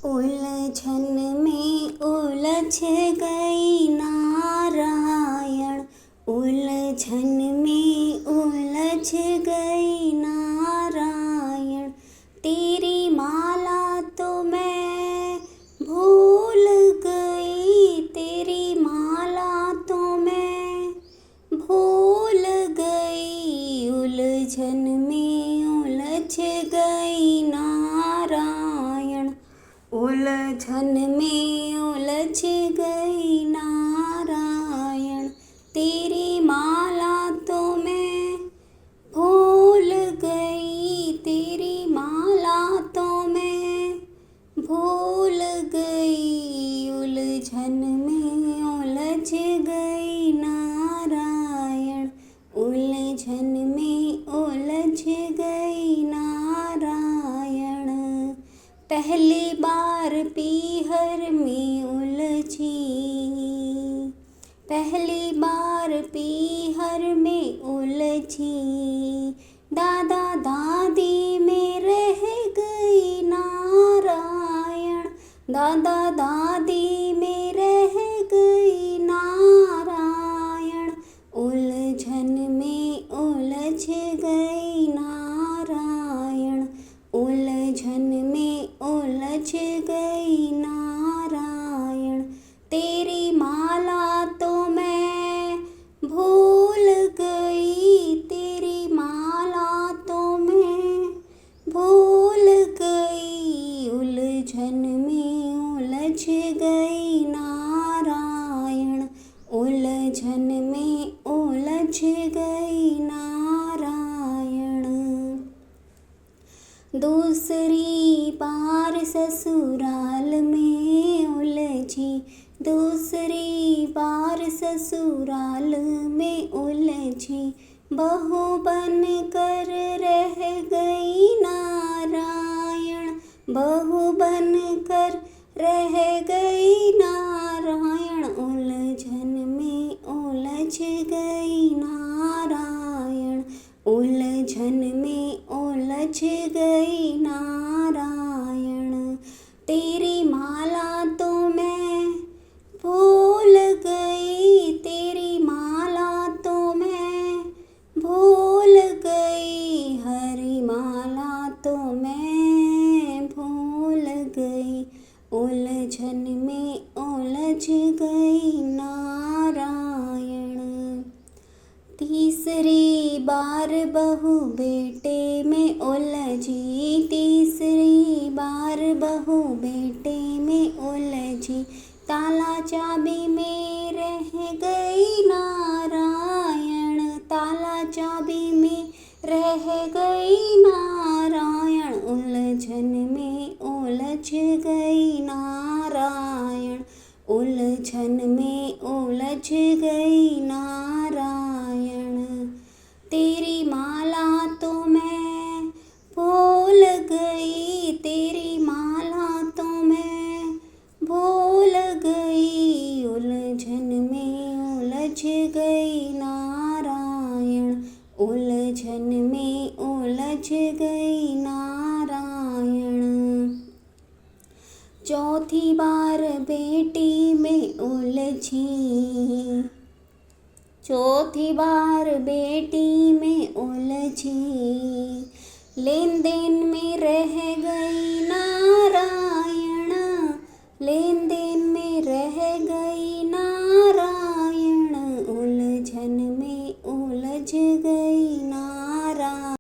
उलझन में उलझ गई नारायण, उलझन में उलझ गई नारायण। तेरी माला तो मैं भूल गई, तेरी माला तो मैं भूल गई। उलझन में उलझ गई नारायण, उलझन में उलझ गई नारायण। तेरी माला तो मैं भूल गई, तेरी माला तो मैं भूल गई। उलझन में उलझ गई नारायण, उलझन में उलझ गई नारायण। पहली बार पीहर में उलझी, पहली बार पीहर में उलझी। दादा दादी में रह गई नारायण, दादा दादी में रह गई नारायण। उलझन में उलझ गई नारायण, उलझन में उलझ गई नारायण। तेरी माला तो मैं भूल गई, तेरी माला तो मैं भूल गई। उलझन में उलझ गई नारायण, उलझन में उलझ गई नारायण। दूसरी बार ससुराल में उलझी, दूसरी बार ससुराल में उलझी। बहू बन कर रह गई नारायण, बहू बन कर रह गई नारायण। उलझन में उलझ गई नारायण, उलझन में उलझ गई नारायण। तेरी माला तो मैं भूल गई, तेरी माला तो मैं भूल गई। हरी माला तो मैं भूल गई। उलझन में उलझ गई नारायण। तीसरी बार बहू बेटे में उलझी, तीसरी बार बहू बेटे में उलझी। ताला चाबी में रह गई नारायण, ताला चाबी में रह गई नारायण। उलझन में उलझ गई नारायण, उलझन में उलझ गई नारायण। तेरी माला तो मैं भूल गई, तेरी माला तो मैं भूल गई। उलझन में उलझ गई नारायण, उलझन में उलझ गई नारायण। चौथी बार बेटी में उलझी, चौथी बार बेटी में उलझी। लेन देन में रह गई नारायण, लेन देन में रह गई नारायण। उलझन में उलझ गई नारायण।